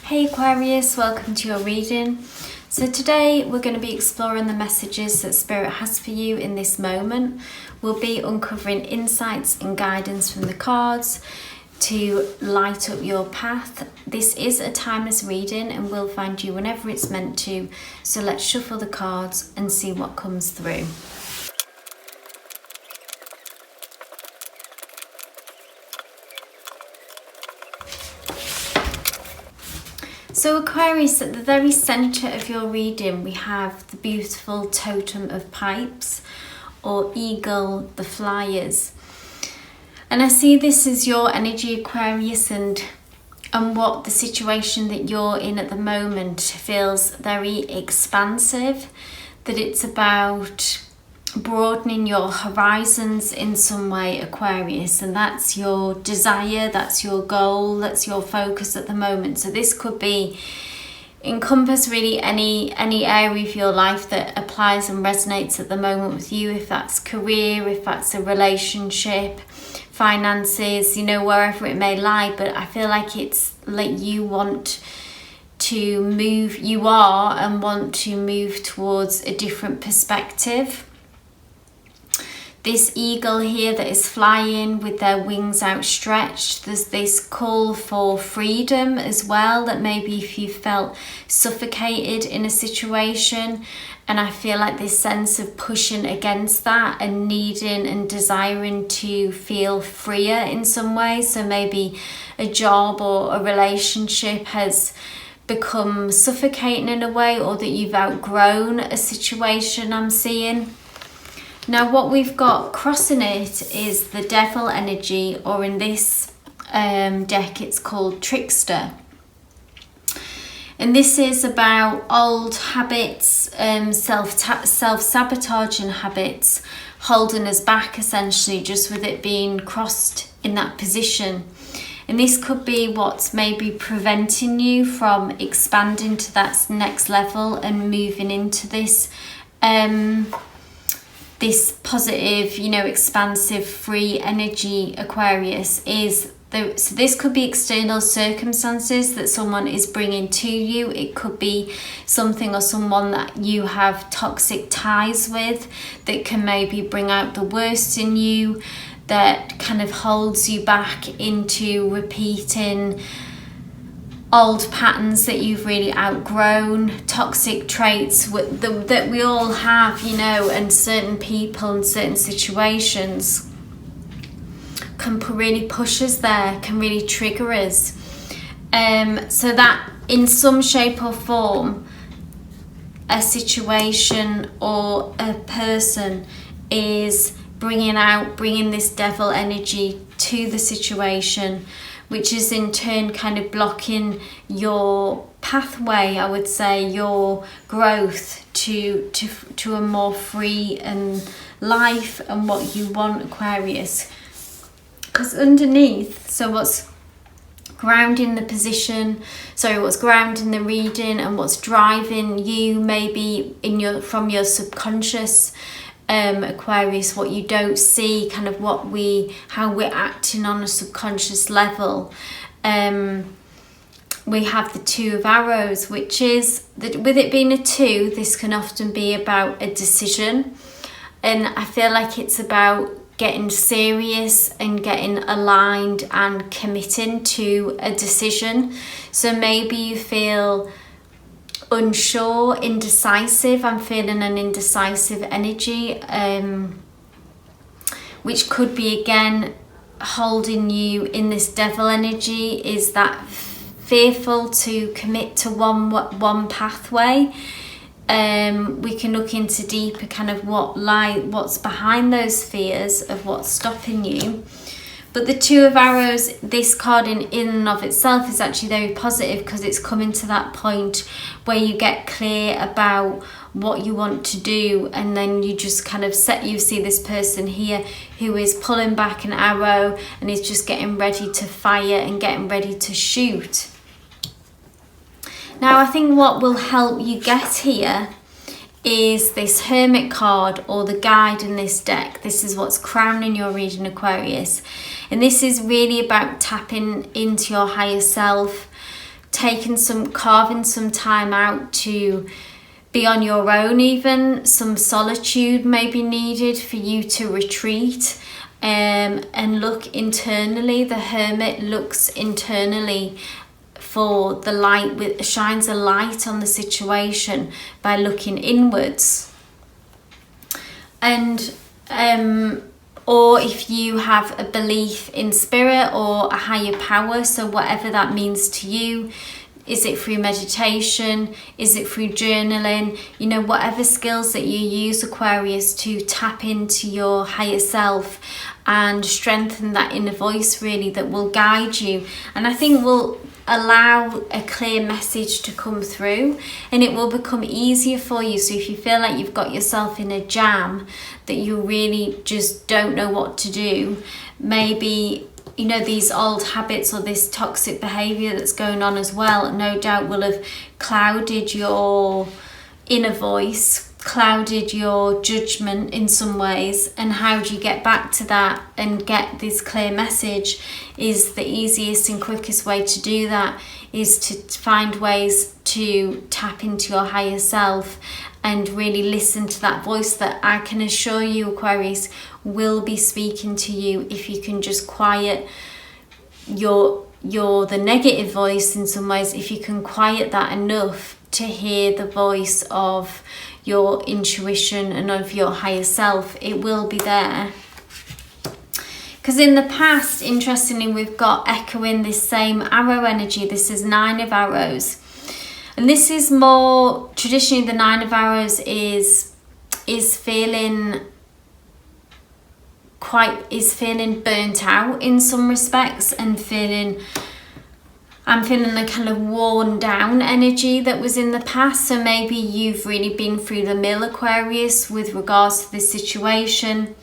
Hey Aquarius, welcome to your reading. So today we're going to be exploring the messages that Spirit has for you in this moment. We'll be uncovering insights and guidance from the cards to light up your path. This is a timeless reading and will find you whenever it's meant to. So let's shuffle the cards and see what comes through. So Aquarius, at the very centre of your reading, we have the beautiful totem of pipes, or eagle, the flyers. And I see this as your energy, Aquarius, and what the situation that you're in at the moment feels very expansive, that it's about broadening your horizons in some way, Aquarius, and that's your desire, that's your goal, that's your focus at the moment. So this could be encompass really any area of your life that applies and resonates at the moment with you, if that's career, if that's a relationship, finances, wherever it may lie. But I feel like it's like you want to move, you are and want to move towards a different perspective. This eagle here that is flying with their wings outstretched, there's this call for freedom as well, that maybe if you felt suffocated in a situation, and I feel like this sense of pushing against that and needing and desiring to feel freer in some way. So maybe a job or a relationship has become suffocating in a way, or that you've outgrown a situation, I'm seeing. Now what we've got crossing it is the devil energy, or in this deck it's called trickster. And this is about old habits, self-sabotaging habits holding us back, essentially, just with it being crossed in that position. And this could be what's maybe preventing you from expanding to that next level and moving into this this positive, expansive, free energy, Aquarius. So this could be external circumstances that someone is bringing to you. It could be something or someone that you have toxic ties with that can maybe bring out the worst in you, that kind of holds you back into repeating old patterns that you've really outgrown, toxic traits that we all have, and certain people and certain situations can really push us there, can really trigger us. So that in some shape or form, a situation or a person is bringing this devil energy to the situation, which is in turn kind of blocking your pathway, I would say, your growth to a more free and life and what you want, Aquarius. Because underneath, so what's grounding the position, what's grounding the reading and what's driving you maybe from your subconscious, Aquarius, what you don't see, kind of how we're acting on a subconscious level. We have the Two of Arrows, which is that with it being a two, this can often be about a decision, and I feel like it's about getting serious and getting aligned and committing to a decision. So maybe you feel unsure, indecisive. I'm feeling an indecisive energy, which could be again holding you in this devil energy, is that fearful to commit to one pathway. We can look into deeper kind of what's behind those fears of what's stopping you. But the Two of Arrows, this card in and of itself is actually very positive, because it's coming to that point where you get clear about what you want to do, and then you just kind of you see this person here who is pulling back an arrow and is just getting ready to fire and getting ready to shoot. Now I think what will help you get here is this Hermit card, or the guide in this deck. This is what's crowning your reading, Aquarius. And this is really about tapping into your higher self, carving some time out to be on your own. Even some solitude may be needed for you to retreat and look internally. The hermit looks internally for the light, shines a light on the situation by looking inwards. And or if you have a belief in spirit or a higher power, so whatever that means to you, is it through meditation? Is it through journaling? You know, whatever skills that you use, Aquarius, to tap into your higher self and strengthen that inner voice, really, that will guide you. And I think will allow a clear message to come through, and it will become easier for you. So if you feel like you've got yourself in a jam, that you really just don't know what to do, maybe, you know, these old habits or this toxic behavior that's going on as well, no doubt will have clouded your inner voice, clouded your judgment in some ways. And how do you get back to that and get this clear message? Is the easiest and quickest way to do that is to find ways to tap into your higher self and really listen to that voice that I can assure you, Aquarius, will be speaking to you if you can just quiet the negative voice in some ways. If you can quiet that enough to hear the voice of your intuition and of your higher self, it will be there. Because in the past, interestingly, we've got echoing this same arrow energy. This is 9 of arrows. And this is more, traditionally the 9 of arrows is feeling burnt out in some respects, and I'm feeling a kind of worn down energy that was in the past. So maybe you've really been through the mill, Aquarius, with regards to this situation.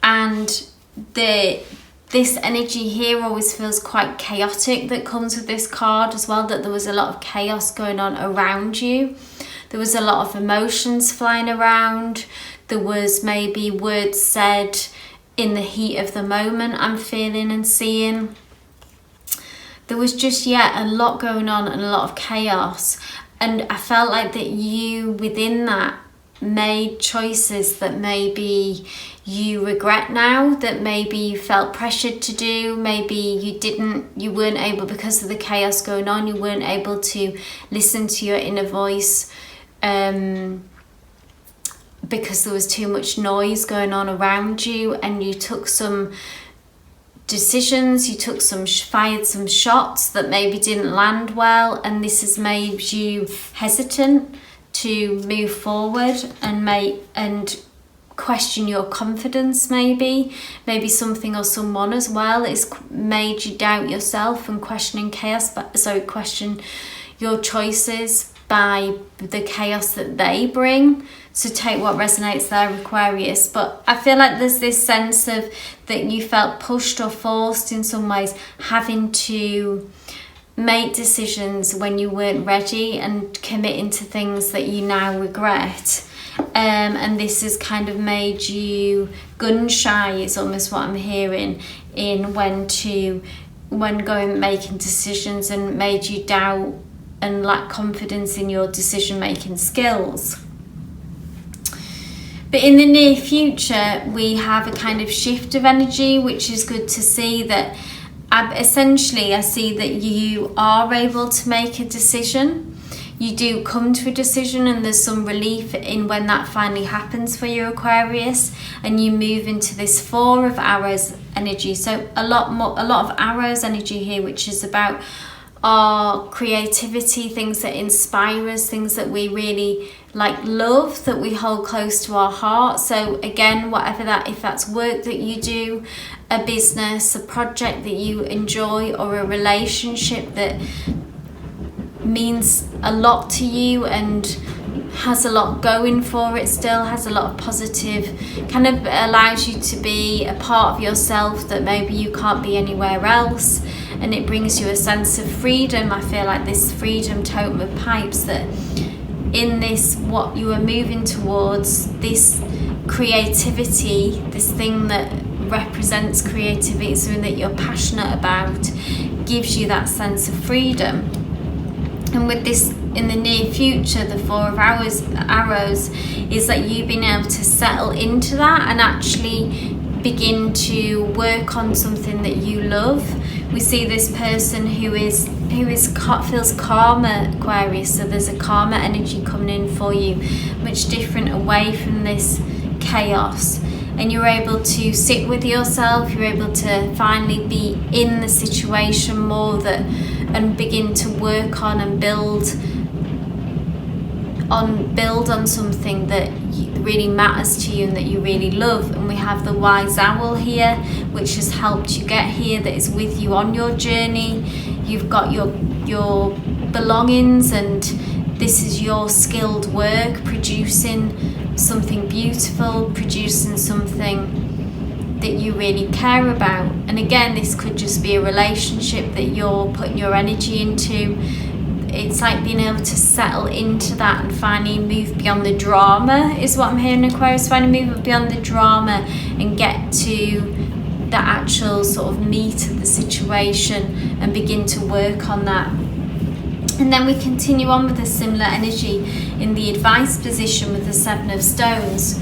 And this energy here always feels quite chaotic that comes with this card as well, that there was a lot of chaos going on around you. There was a lot of emotions flying around. There was maybe words said in the heat of the moment, I'm feeling and seeing. There was just, a lot going on and a lot of chaos. And I felt like that you, within that, made choices that maybe you regret now, that maybe you felt pressured to do, maybe you weren't able, because of the chaos going on, you weren't able to listen to your inner voice because there was too much noise going on around you, and you took some decisions, fired some shots that maybe didn't land well, and this has made you hesitant to move forward and question your confidence. Maybe something or someone as well has made you doubt yourself and question your choices by the chaos that they bring. So take what resonates there, Aquarius. But I feel like there's this sense of that you felt pushed or forced in some ways, having to make decisions when you weren't ready and committing to things that you now regret. And this has kind of made you gun shy, is almost what I'm hearing, in when making decisions, and made you doubt and lack confidence in your decision making skills. But in the near future, we have a kind of shift of energy, which is good to see. That essentially I see that you are able to make a decision. You do come to a decision, and there's some relief in when that finally happens for you, Aquarius, and you move into this 4 of arrows energy. So a lot of arrows energy here, which is about our creativity, things that inspire us, things that we really love, that we hold close to our heart. So again, whatever that, if that's work that you do, a business, a project that you enjoy, or a relationship that means a lot to you and has a lot going for it, still has a lot of positive, kind of allows you to be a part of yourself that maybe you can't be anywhere else, and it brings you a sense of freedom. I feel like this freedom totem of pipes, that in this, what you are moving towards, this creativity, this thing that represents creativity, something that you're passionate about, gives you that sense of freedom. And with this in the near future, the Four of Arrows is that you've been able to settle into that and actually begin to work on something that you love. We see this person who feels calmer, Aquarius, so there's a calmer energy coming in for you, much different, away from this chaos. And you're able to sit with yourself, you're able to finally be in the situation more and begin to work on and build on something that really matters to you and that you really love. And we have the wise owl here, which has helped you get here, that is with you on your journey. You've got your belongings, and this is your skilled work, producing something beautiful, producing something that you really care about. And again, this could just be a relationship that you're putting your energy into. It's like being able to settle into that and finally move beyond the drama, is what I'm hearing, Aquarius. Finally move beyond the drama and get to the actual sort of meat of the situation and begin to work on that. And then we continue on with a similar energy in the advice position with the Seven of Stones,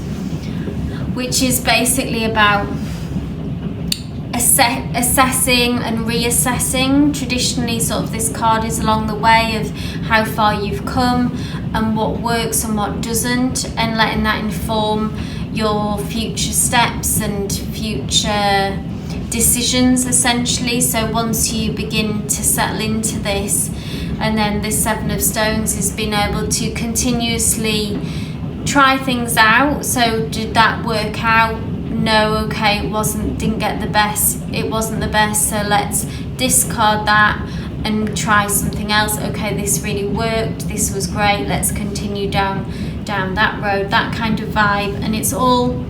which is basically about assessing and reassessing. Traditionally, sort of this card is along the way of how far you've come and what works and what doesn't, and letting that inform your future steps and future decisions, essentially. So once you begin to settle into this, and then this Seven of Stones is being able to continuously try things out. So did that work out? No, okay, didn't get the best, it wasn't the best, so let's discard that and try something else. Okay, this really worked, this was great, let's continue down that road, that kind of vibe. And it's all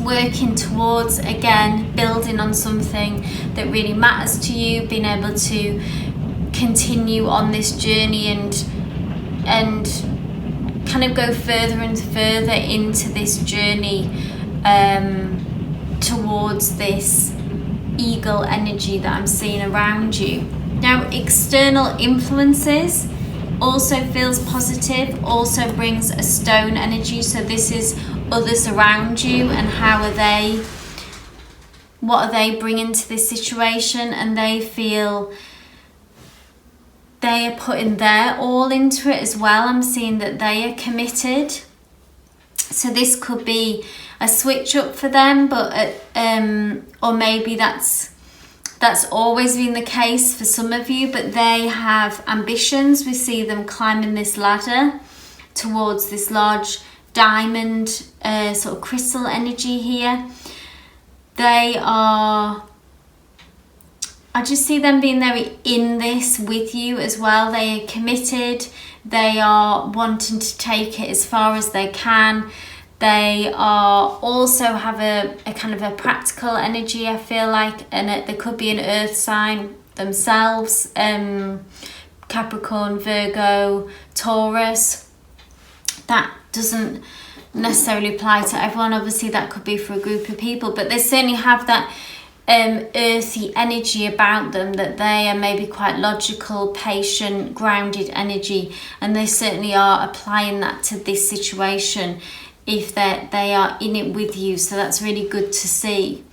working towards, again, building on something that really matters to you, being able to continue on this journey and kind of go further and further into this journey towards this eagle energy that I'm seeing around you. Now, external influences also feels positive, also brings a stone energy. So this is others around you and what are they bringing to this situation, and they feel they are putting their all into it as well. I'm seeing that they are committed. So this could be a switch up for them, but or maybe that's always been the case for some of you, but they have ambitions. We see them climbing this ladder towards this large diamond sort of crystal energy here. I just see them being very in this with you as well. They are committed. They are wanting to take it as far as they can. They are also have a kind of a practical energy, I feel like, and there could be an earth sign themselves, Capricorn, Virgo, Taurus. That doesn't necessarily apply to everyone. Obviously, that could be for a group of people, but they certainly have that earthy energy about them, that they are maybe quite logical, patient, grounded energy, and they certainly are applying that to this situation if they are in it with you. So that's really good to see.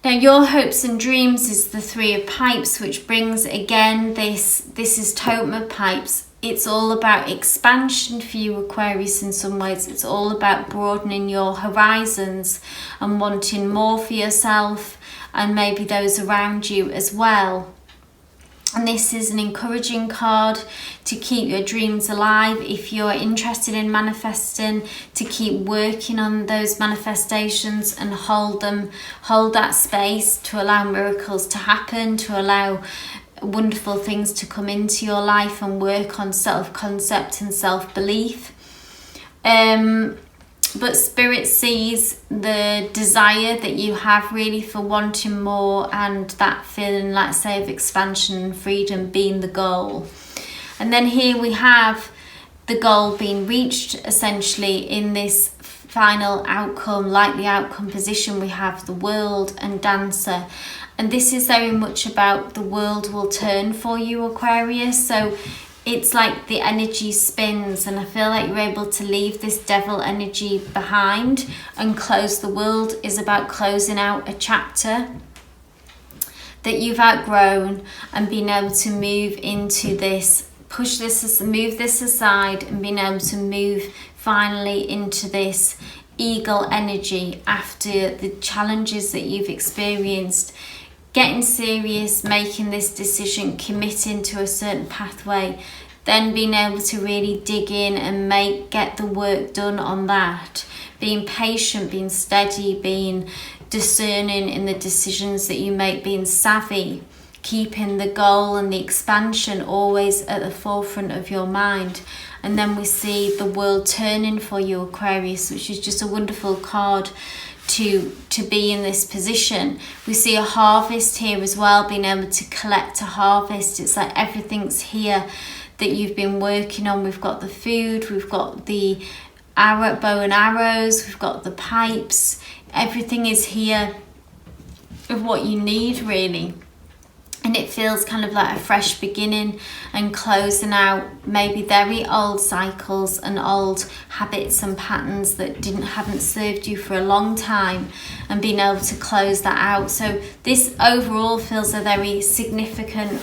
Now, your hopes and dreams is the Three of Pipes, which brings again this is Totem of Pipes. It's all about expansion for you, Aquarius, in some ways. It's all about broadening your horizons and wanting more for yourself and maybe those around you as well. And this is an encouraging card to keep your dreams alive. If you're interested in manifesting, to keep working on those manifestations and hold that space to allow miracles to happen, to allow wonderful things to come into your life, and work on self-concept and self-belief. But Spirit sees the desire that you have really for wanting more, and that feeling, let's say, of expansion and freedom being the goal. And then here we have the goal being reached, essentially, in this final outcome, likely outcome position. We have the World and Dancer. And this is very much about the world will turn for you, Aquarius. So it's like the energy spins, and I feel like you're able to leave this devil energy behind and close. The world is about closing out a chapter that you've outgrown and being able to move into this, move this aside, and being able to move finally into this eagle energy after the challenges that you've experienced. Getting serious, making this decision, committing to a certain pathway, then being able to really dig in and get the work done on that. Being patient, being steady, being discerning in the decisions that you make, being savvy, keeping the goal and the expansion always at the forefront of your mind. And then we see the world turning for you, Aquarius, which is just a wonderful card to be in this position. We see a harvest here as well, being able to collect a harvest. It's like everything's here that you've been working on. We've got the food, we've got the bow and arrows, we've got the pipes. Everything is here of what you need, really. And it feels kind of like a fresh beginning and closing out maybe very old cycles and old habits and patterns that haven't served you for a long time, and being able to close that out. So this overall feels a very significant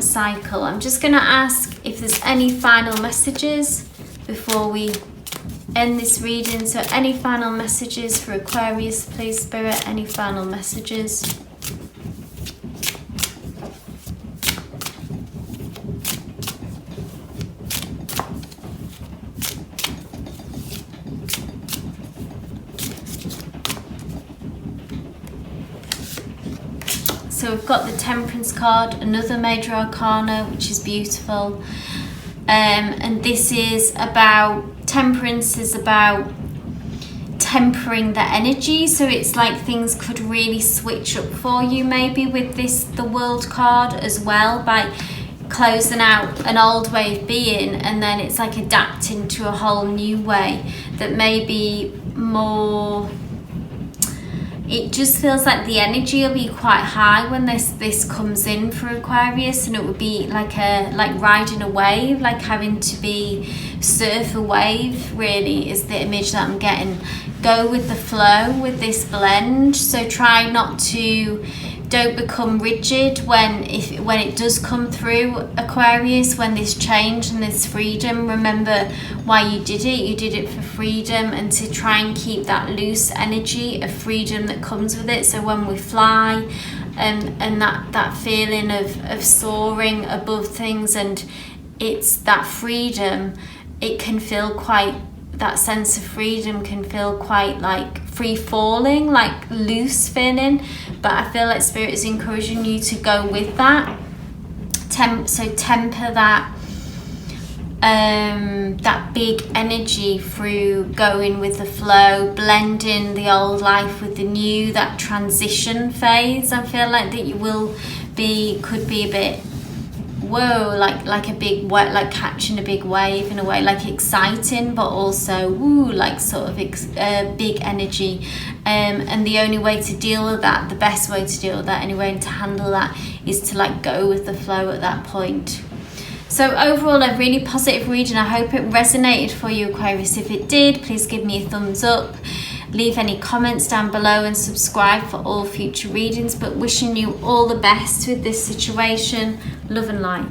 cycle. I'm just going to ask if there's any final messages before we end this reading. So any final messages for Aquarius, please, Spirit? Any final messages? So we've got the Temperance card, another major arcana, which is beautiful. And this is about, Temperance is about tempering the energy. So it's like things could really switch up for you maybe with the World card as well, by closing out an old way of being, and then it's like adapting to a whole new way that may be more. It just feels like the energy will be quite high when this comes in for Aquarius, and it would be like riding a wave, like having to surf a wave, really, is the image that I'm getting. Go with the flow with this blend. So don't become rigid when it does come through, Aquarius, when this change and this freedom. Remember why you did it. You did it for freedom, and to try and keep that loose energy of freedom that comes with it. So when we fly, and that feeling of soaring above things, and it's that freedom, it can feel quite, that sense of freedom can feel quite like free falling, like loose feeling. But I feel like Spirit is encouraging you to go with that. So temper that that big energy through going with the flow, blending the old life with the new, that transition phase. I feel like that you could be a bit, whoa, like a big wet, like catching a big wave in a way, like exciting, but also woo, like sort of big energy. And the only way to deal with that, the best way to deal with that anyway, and to handle that, is to like go with the flow at that point. So overall, a really positive reading. I hope it resonated for you, Aquarius. If it did, please give me a thumbs up. Leave any comments down below and subscribe for all future readings. But wishing you all the best with this situation. Love and light.